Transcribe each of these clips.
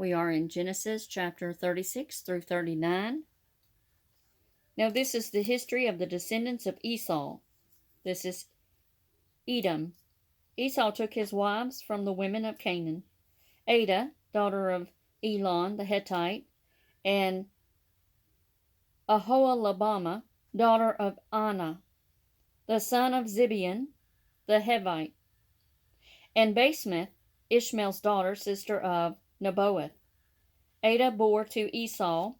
We are in Genesis chapter 36 through 39. Now this is the history of the descendants of Esau. This is Edom. Esau took his wives from the women of Canaan. Adah, daughter of Elon the Hittite, and Ahoolabama, daughter of Anah, the son of Zibeon the Hivite, and Basemath, Ishmael's daughter, sister of Nebaioth. Adah bore to Esau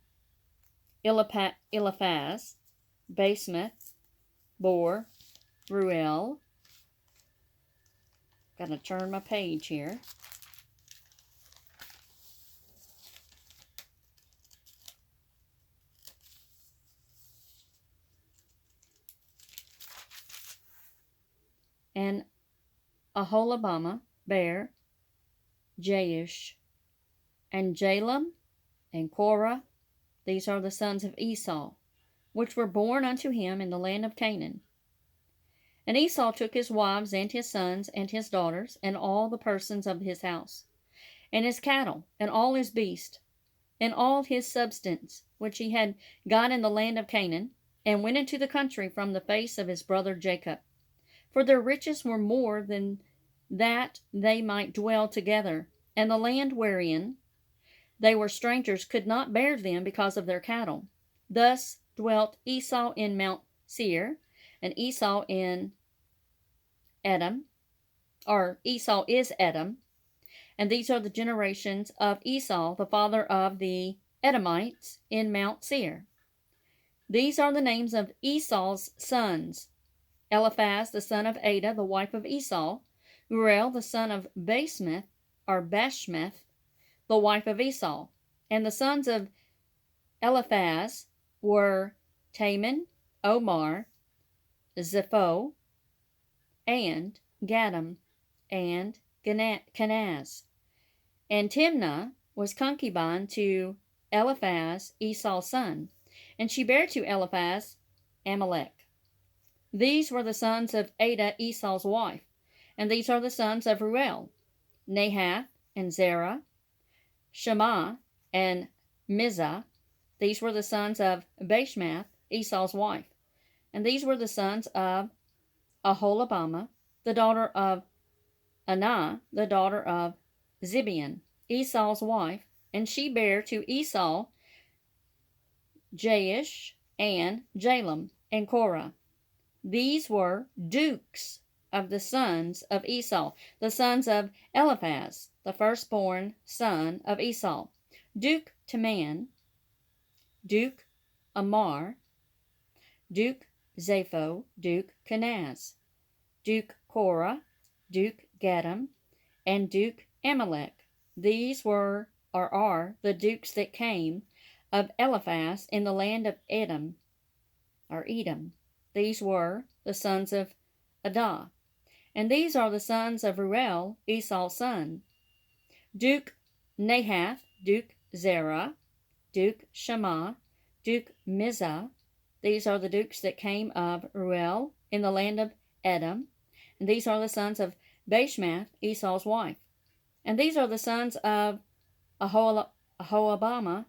Eliphaz. Basemath bore Reuel. Gotta turn my page here. And Aholabama bare Jaish, and Jalem, and Korah. These are the sons of Esau, which were born unto him in the land of Canaan. And Esau took his wives, and his sons, and his daughters, and all the persons of his house, and his cattle, and all his beasts, and all his substance, which he had got in the land of Canaan, and went into the country from the face of his brother Jacob. For their riches were more than that they might dwell together, and the land wherein they were strangers could not bear them because of their cattle. Thus dwelt Esau in Mount Seir, and Esau in Edom, or Esau is Edom. And these are the generations of Esau, the father of the Edomites, in Mount Seir. These are the names of Esau's sons: Eliphaz, the son of Adah, the wife of Esau; Reuel, the son of Basemath, or Bashmath, the wife of Esau. And the sons of Eliphaz were Taman, Omar, Zepho, and Gatam, and Kenaz. And Timnah was concubine to Eliphaz, Esau's son, and she bare to Eliphaz Amalek. These were the sons of Adah, Esau's wife. And these are the sons of Reuel: Nahath, and Zerah, Shema, and Mizah. These were the sons of Bashmath, Esau's wife. And these were the sons of Aholabama, the daughter of Anah, the daughter of Zibeon, Esau's wife. And she bare to Esau Jaish, and Jalem, and Korah. These were dukes of the sons of Esau, the sons of Eliphaz, the firstborn son of Esau: Duke Taman, Duke Amar, Duke Zepho, Duke Kenaz, Duke Korah, Duke Gatam, and Duke Amalek. These were, or are, the dukes that came of Eliphaz in the land of Edom, or Edom. These were the sons of Adah. And these are the sons of Reuel, Esau's son: Duke Nahath, Duke Zerah, Duke Shema, Duke Mizah. These are the dukes that came of Reuel in the land of Edom. And these are the sons of Bashmath, Esau's wife. And these are the sons of Aholabama,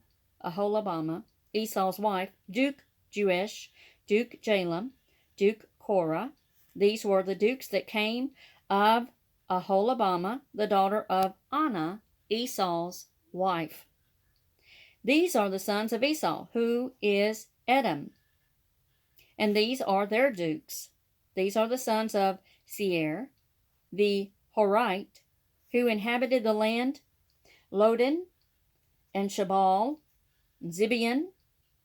Esau's wife: Duke Jeush, Duke Jalem, Duke Korah. These were the dukes that came of Aholabama, the daughter of Anah, Esau's wife. These are the sons of Esau, who is Edom. And these are their dukes. These are the sons of Seir, the Horite, who inhabited the land: Lodan, and Shabal, Zibeon,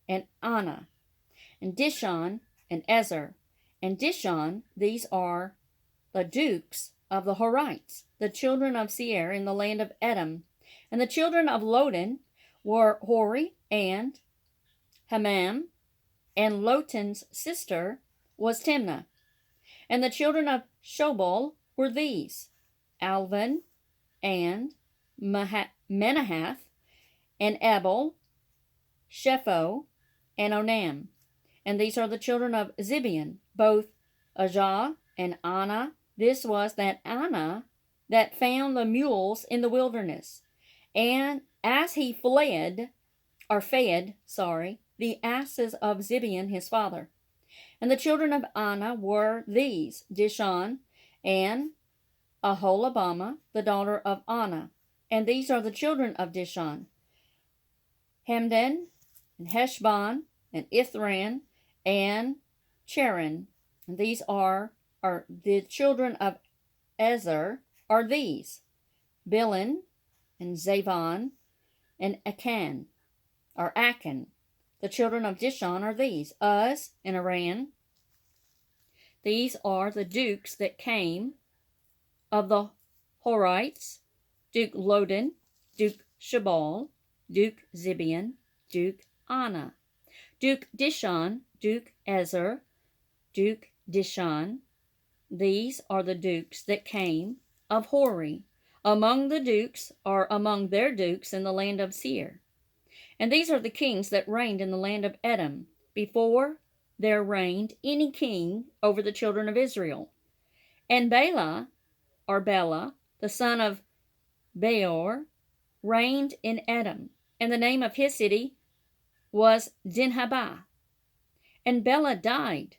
and Anah, and Dishon, and Ezer. And Dishon, these are the dukes of the Horites, the children of Seir in the land of Edom. And the children of Lodan were Hori and Hamam, and Lotan's sister was Timnah. And the children of Shobal were these: Alvan, and Menahath, and Abel, Shepho, and Onam. And these are the children of Zibeon, both Ajah and Anah. This was that Anah that found the mules in the wilderness, and as he fed, the asses of Zibeon his father. And the children of Anah were these: Dishon and Aholibamah, the daughter of Anah. And these are the children of Dishon: Hamdan, and Heshbon, and Ithran, and Cheran. And these are the children of Ezer are these: Bilhan, and Zavon, and Akan. The children of Dishon are these: Uz and Aran. These are the dukes that came of the Horites: Duke Lodan, Duke Shabal, Duke Zibeon, Duke Anah, Duke Dishon, Duke Ezer, Duke Dishon. These are the dukes that came of Hori. Among the dukes are among their dukes in the land of Seir. And these are the kings that reigned in the land of Edom, before there reigned any king over the children of Israel. And Bela, the son of Beor, reigned in Edom, and the name of his city was Dinhabah. And Bela died,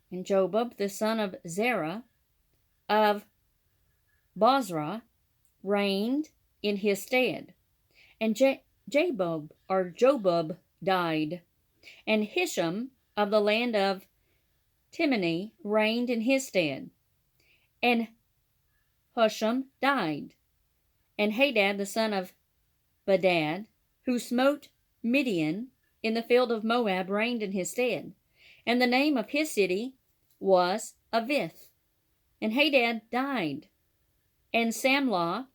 and Jobab, the son of Zerah of Bozrah, reigned in his stead. And Jobab died, and Hisham of the land of Timni reigned in his stead. And Husham died, and Hadad the son of Bedad, who smote Midian in the field of Moab, reigned in his stead. And the name of his city was Avith. And Hadad died, and Samlah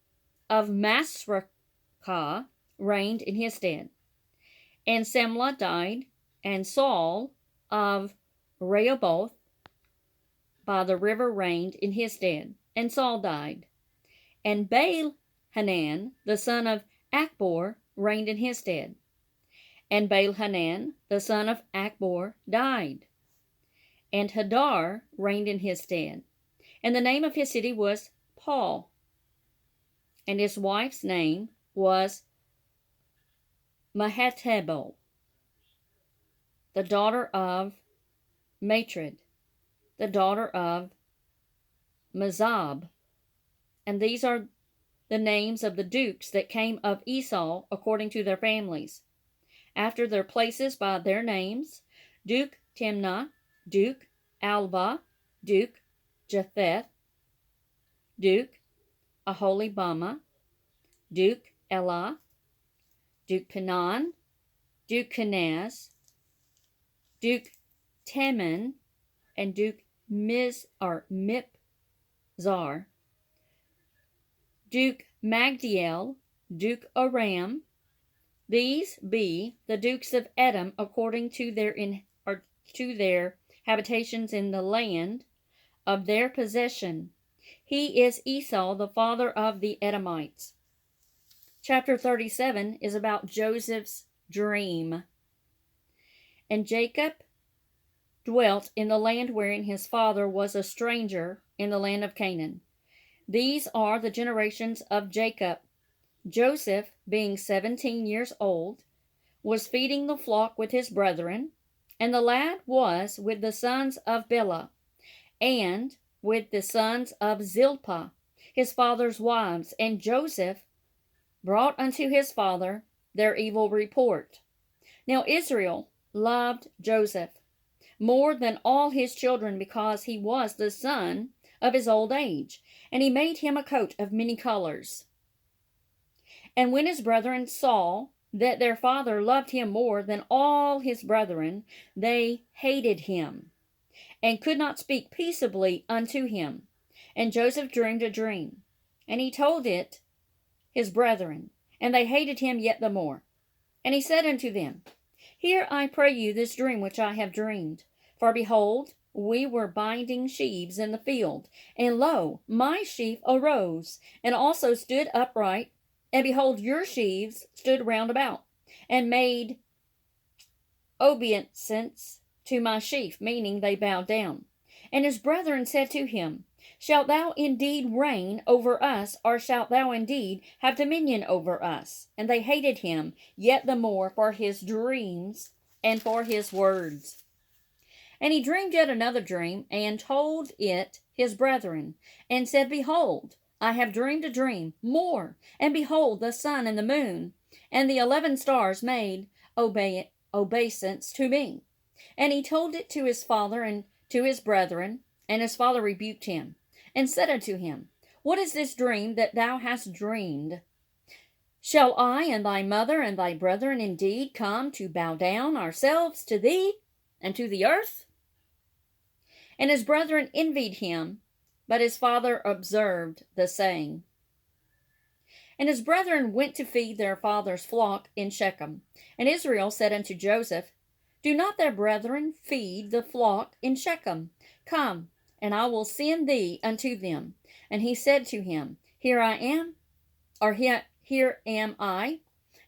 of Masrekah reigned in his stead. And Samlah died, and Saul of Rehoboth by the river reigned in his stead. And Saul died. And Baal-Hanan, the son of Achbor, reigned in his stead. And Baal-Hanan, the son of Achbor, died. And Hadar reigned in his stead. And the name of his city was Paul. And his wife's name was Mehetabel, the daughter of Matred, the daughter of Mazab. And these are the names of the dukes that came of Esau according to their families, after their places by their names: Duke Timnah, Duke Alva, Duke Japheth, Duke Aholibamah, Duke Elah, Duke Canaan, Duke Kenaz, Duke Teman, and Duke Mipzar, Duke Magdiel, Duke Aram. These be the dukes of Edom according to their habitations in the land of their possession. He is Esau, the father of the Edomites. Chapter 37 is about Joseph's dream. And Jacob dwelt in the land wherein his father was a stranger, in the land of Canaan. These are the generations of Jacob. Joseph, being 17 years old, was feeding the flock with his brethren, and the lad was with the sons of Bilhah, and with the sons of Zilpah, his father's wives. And Joseph brought unto his father their evil report. Now Israel loved Joseph more than all his children, because he was the son of his old age, and he made him a coat of many colors. And when his brethren saw that their father loved him more than all his brethren, they hated him, and could not speak peaceably unto him. And Joseph dreamed a dream, and he told it his brethren, and they hated him yet the more. And he said unto them, Hear, I pray you, this dream which I have dreamed. For behold, we were binding sheaves in the field, and lo, my sheaf arose, and also stood upright, and behold, your sheaves stood round about, and made obeisance to my sheaf, meaning they bowed down. And his brethren said to him, Shalt thou indeed reign over us, or shalt thou indeed have dominion over us? And they hated him yet the more for his dreams and for his words. And he dreamed yet another dream, and told it his brethren, and said, Behold, I have dreamed a dream more, and behold, the sun and the moon and the 11 stars made obeisance to me. And he told it to his father and to his brethren, and his father rebuked him, and said unto him, What is this dream that thou hast dreamed? Shall I and thy mother and thy brethren indeed come to bow down ourselves to thee and to the earth? And his brethren envied him, but his father observed the saying. And his brethren went to feed their father's flock in Shechem. And Israel said unto Joseph, Do not their brethren feed the flock in Shechem? Come, and I will send thee unto them. And he said to him, Here I am, or here am I.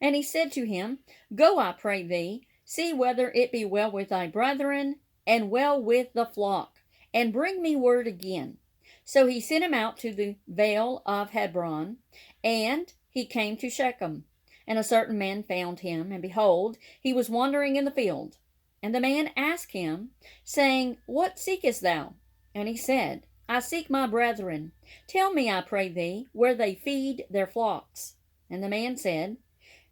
And he said to him, Go, I pray thee, see whether it be well with thy brethren, and well with the flock, and bring me word again. So he sent him out to the vale of Hebron, and he came to Shechem. And a certain man found him, and behold, he was wandering in the field. And the man asked him, saying, What seekest thou? And he said, I seek my brethren. Tell me, I pray thee, where they feed their flocks. And the man said,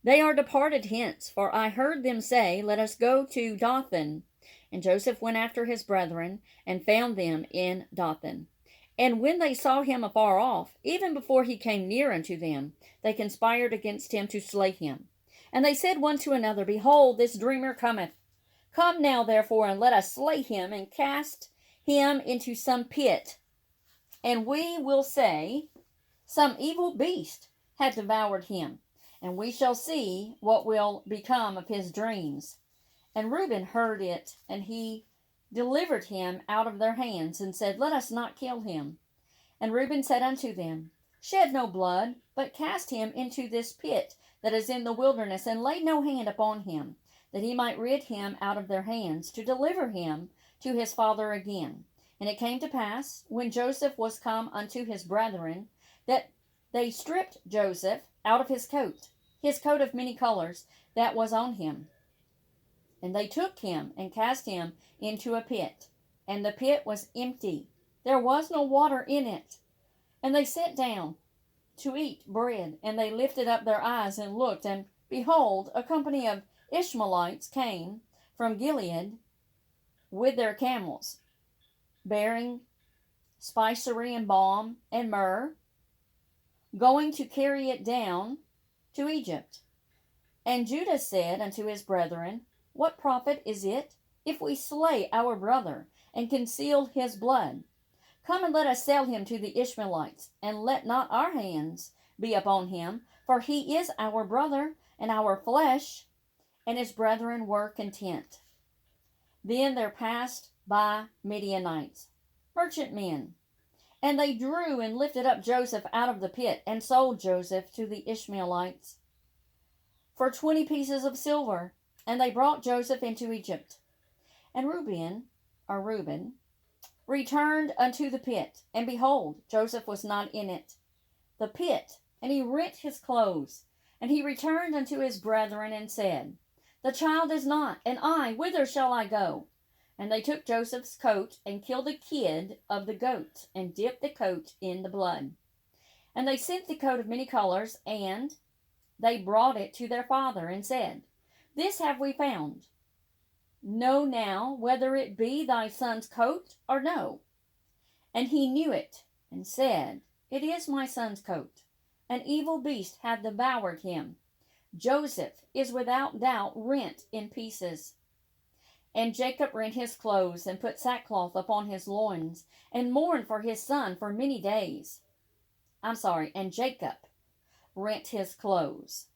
They are departed hence, for I heard them say, Let us go to Dothan. And Joseph went after his brethren, and found them in Dothan. And when they saw him afar off, even before he came near unto them, they conspired against him to slay him. And they said one to another, Behold, this dreamer cometh. Come now, therefore, and let us slay him, and cast him into some pit. And we will say, Some evil beast hath devoured him, and we shall see what will become of his dreams. And Reuben heard it, and he delivered him out of their hands, and said, Let us not kill him. And Reuben said unto them, Shed no blood, but cast him into this pit that is in the wilderness, and lay no hand upon him, that he might rid him out of their hands, to deliver him to his father again. And it came to pass, when Joseph was come unto his brethren, that they stripped Joseph out of his coat of many colors that was on him. And they took him and cast him into a pit, and the pit was empty. There was no water in it. And they sat down to eat bread, and they lifted up their eyes and looked, and behold, a company of Ishmaelites came from Gilead with their camels, bearing spicery and balm and myrrh, going to carry it down to Egypt. And Judah said unto his brethren, What profit is it if we slay our brother and conceal his blood? Come and let us sell him to the Ishmaelites, and let not our hands be upon him, for he is our brother and our flesh. And his brethren were content. Then there passed by Midianites, merchantmen, and they drew and lifted up Joseph out of the pit, and sold Joseph to the Ishmaelites for 20 pieces of silver. And they brought Joseph into Egypt. And Reuben returned unto the pit, and behold, Joseph was not in it, the pit, and he rent his clothes. And he returned unto his brethren, and said, The child is not, and I, whither shall I go? And they took Joseph's coat, and killed a kid of the goat, and dipped the coat in the blood. And they sent the coat of many colors, and they brought it to their father, and said, This have we found. Know now whether it be thy son's coat or no. And he knew it, and said, It is my son's coat. An evil beast hath devoured him. Joseph is without doubt rent in pieces. And Jacob rent his clothes, and put sackcloth upon his loins, and mourned for his son for many days. And Jacob rent his clothes.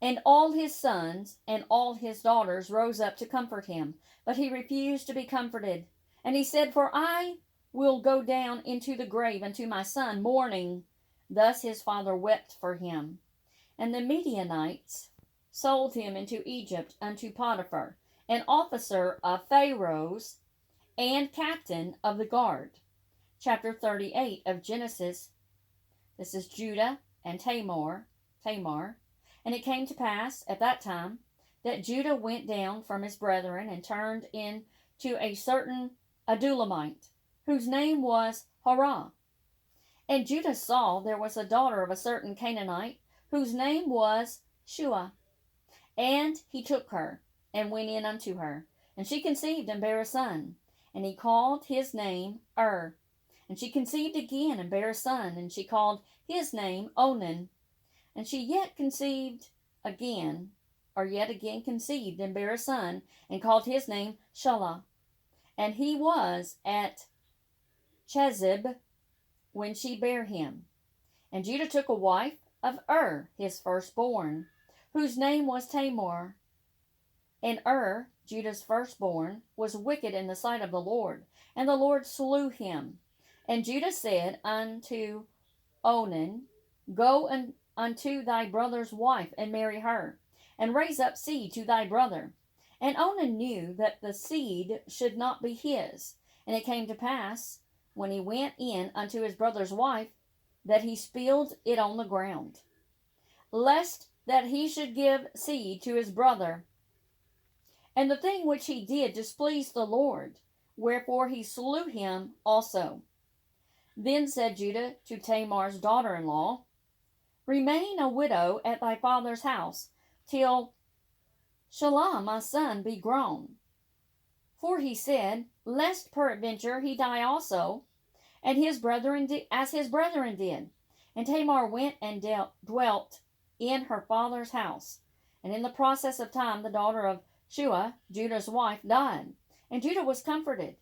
And all his sons and all his daughters rose up to comfort him, but he refused to be comforted. And he said, For I will go down into the grave unto my son, mourning. Thus his father wept for him. And the Midianites sold him into Egypt unto Potiphar, an officer of Pharaoh's, and captain of the guard. chapter 38 of Genesis. This is Judah and Tamar. And it came to pass at that time that Judah went down from his brethren and turned in to a certain Adulamite, whose name was Horah. And Judah saw there was a daughter of a certain Canaanite, whose name was Shua. And he took her, and went in unto her. And she conceived and bare a son. And he called his name And she conceived again, and bare a son. And she called his name Onan. And she yet again conceived, and bare a son, and called his name Shelah. And he was at Chezib when she bare him. And Judah took a wife of his firstborn, whose name was Tamar. And Judah's firstborn, was wicked in the sight of the Lord, and the Lord slew him. And Judah said unto Onan, Go unto thy brother's wife, and marry her, and raise up seed to thy brother. And Onan knew that the seed should not be his. And it came to pass, when he went in unto his brother's wife, that he spilled it on the ground, lest that he should give seed to his brother. And the thing which he did displeased the Lord, wherefore he slew him also. Then said Judah to Tamar's daughter-in-law, Remain a widow at thy father's house, till Shelah my son be grown. For he said, Lest peradventure he die also, and as his brethren did. And Tamar went and dwelt in her father's house. And in the process of time the daughter of Shua, Judah's wife, died. And Judah was comforted,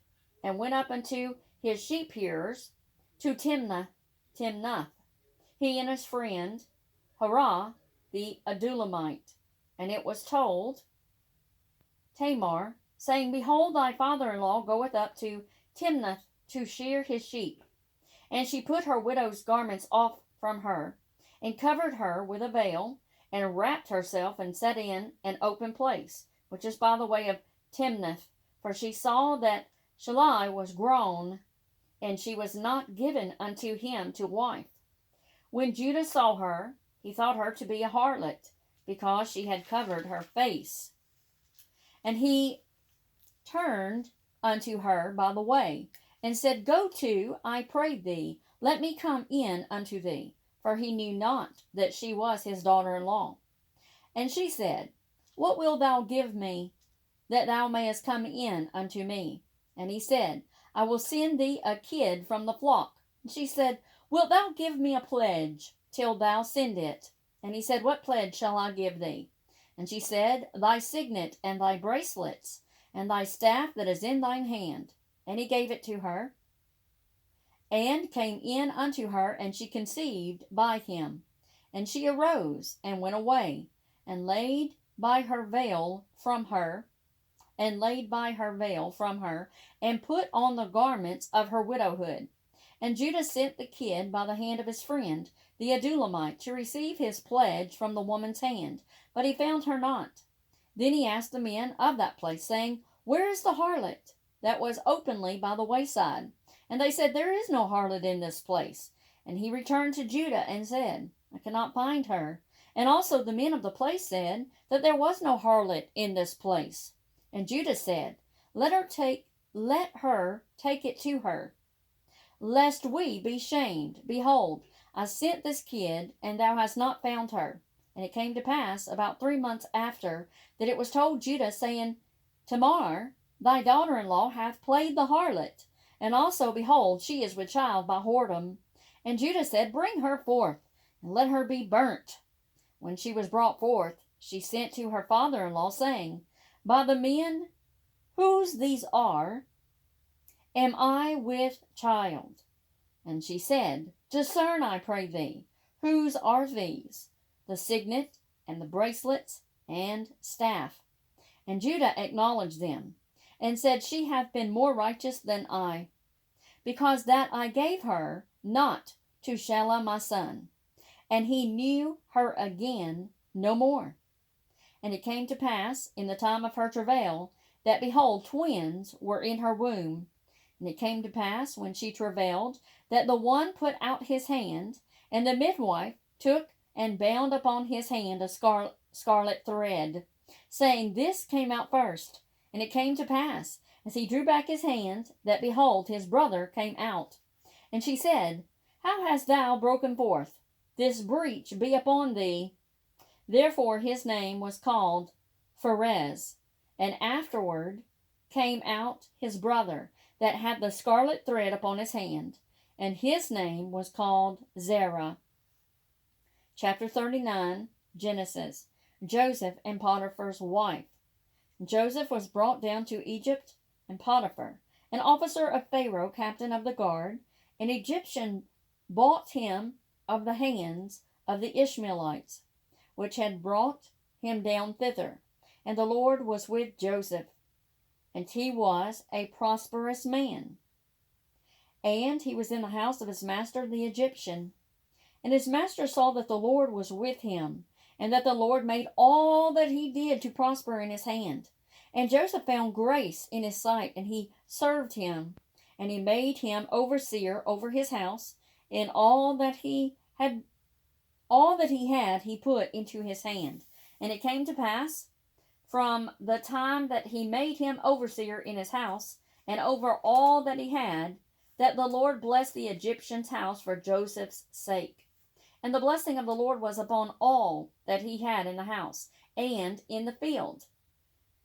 and went up unto his sheep shearers to Timnath, he and his friend Horah the Adulamite. And it was told Tamar, saying, Behold, thy father-in-law goeth up to Timnath to shear his sheep. And she put her widow's garments off from her, and covered her with a veil, and wrapped herself, and sat in an open place, which is by the way of Timnath, for she saw that Shelah was grown, and she was not given unto him to wife. When Judah saw her, he thought her to be a harlot, because she had covered her face. And he turned unto her by the way, and said, Go to, I pray thee, let me come in unto thee. For he knew not that she was his daughter-in-law. And she said, What wilt thou give me, that thou mayest come in unto me? And he said, I will send thee a kid from the flock. And she said, Wilt thou give me a pledge till thou send it? And he said, What pledge shall I give thee? And she said, Thy signet, and thy bracelets, and thy staff that is in thine hand. And he gave it to her, and came in unto her, and she conceived by him. And she arose, and went away, and laid by her veil from her, and put on the garments of her widowhood. And Judah sent the kid by the hand of his friend, the Adulamite, to receive his pledge from the woman's hand, but he found her not. Then he asked the men of that place, saying, Where is the harlot that was openly by the wayside? And they said, There is no harlot in this place. And he returned to Judah and said, I cannot find her. And also the men of the place said that there was no harlot in this place. And Judah said, Let her take it to her, lest we be shamed. Behold, I sent this kid, and thou hast not found her. And it came to pass about 3 months after, that it was told Judah, saying, Tamar, thy daughter-in-law, hath played the harlot, and also, behold, she is with child by whoredom. And Judah said, Bring her forth, and let her be burnt. When she was brought forth, she sent to her father-in-law, saying, By the men whose these are, am I with child? And she said, Discern, I pray thee, whose are these, the signet, and the bracelets, and staff? And Judah acknowledged them, and said, She hath been more righteous than I, because that I gave her not to Shelah my son. And he knew her again no more. And it came to pass in the time of her travail, that behold, twins were in her womb. And it came to pass, when she travailed, that the one put out his hand, and the midwife took and bound upon his hand a scarlet thread, saying, This came out first. And it came to pass, as he drew back his hand, that, behold, his brother came out. And she said, How hast thou broken forth? This breach be upon thee. Therefore his name was called Pharez. And afterward came out his brother, that had the scarlet thread upon his hand, and his name was called Zerah. Chapter 39, Genesis. Joseph and Potiphar's wife. Joseph was brought down to Egypt, and Potiphar, an officer of Pharaoh, captain of the guard, an Egyptian, bought him of the hands of the Ishmaelites, which had brought him down thither. And the Lord was with Joseph, and he was a prosperous man. And he was in the house of his master the Egyptian. And his master saw that the Lord was with him, and that the Lord made all that he did to prosper in his hand. And Joseph found grace in his sight, and he served him. And he made him overseer over his house, and all that he had he put into his hand. And it came to pass, from the time that he made him overseer in his house, and over all that he had, that the Lord blessed the Egyptian's house for Joseph's sake. And the blessing of the Lord was upon all that he had in the house, and in the field.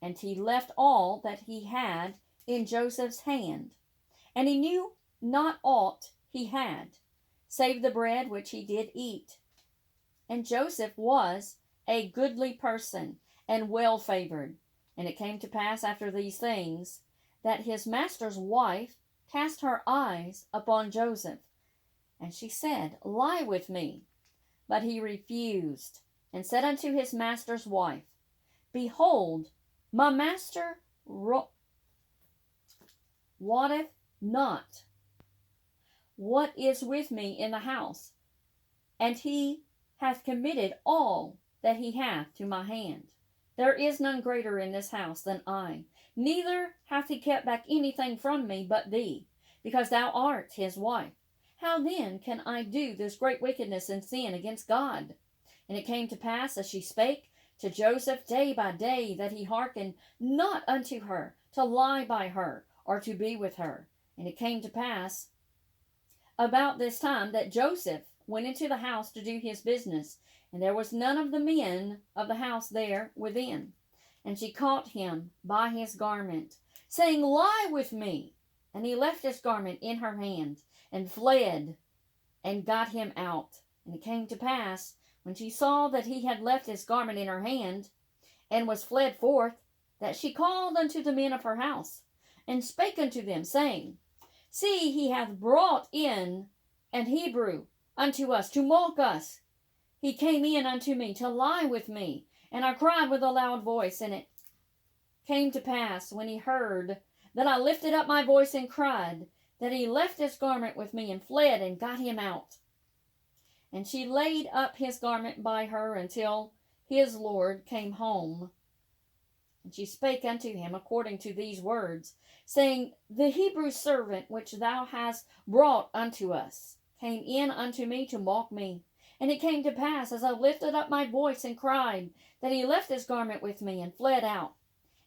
And he left all that he had in Joseph's hand. And he knew not aught he had, save the bread which he did eat. And Joseph was a goodly person, and well favored. And it came to pass after these things, that his master's wife cast her eyes upon Joseph. And she said, Lie with me. But he refused, and said unto his master's wife, Behold, my master wotteth not what is with me in the house, and he hath committed all that he hath to my hand. There is none greater in this house than I, neither hath he kept back anything from me but thee, because thou art his wife. How then can I do this great wickedness and sin against God? And it came to pass, as she spake to Joseph day by day, that he hearkened not unto her, to lie by her, or to be with her. And it came to pass about this time that Joseph went into the house to do his business, and there was none of the men of the house there within. And she caught him by his garment, saying, Lie with me. And he left his garment in her hand, and fled, and got him out. And it came to pass, when she saw that he had left his garment in her hand, and was fled forth, that she called unto the men of her house, and spake unto them, saying, See, he hath brought in an Hebrew unto us to mock us. He came in unto me to lie with me, and I cried with a loud voice. And it came to pass, when he heard that I lifted up my voice and cried, that he left his garment with me, and fled, and got him out. And she laid up his garment by her until his Lord came home. And she spake unto him according to these words, saying, The Hebrew servant which thou hast brought unto us came in unto me to mock me. And it came to pass, as I lifted up my voice and cried, that he left his garment with me, and fled out.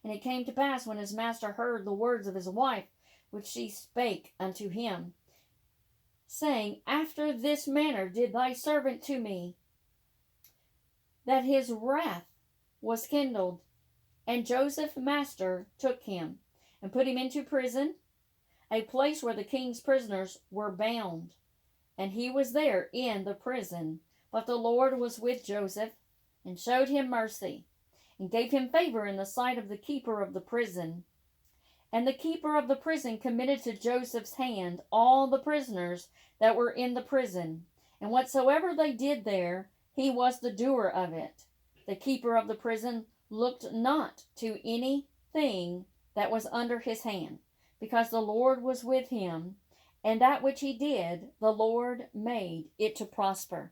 And it came to pass, when his master heard the words of his wife, which she spake unto him, saying, After this manner did thy servant to me, that his wrath was kindled. And Joseph master took him, and put him into prison, a place where the king's prisoners were bound. And he was there in the prison. But the Lord was with Joseph, and showed him mercy, and gave him favor in the sight of the keeper of the prison. And the keeper of the prison committed to Joseph's hand all the prisoners that were in the prison. And whatsoever they did there, he was the doer of it. The keeper of the prison looked not to anything that was under his hand, because the Lord was with him, and that which he did, the Lord made it to prosper.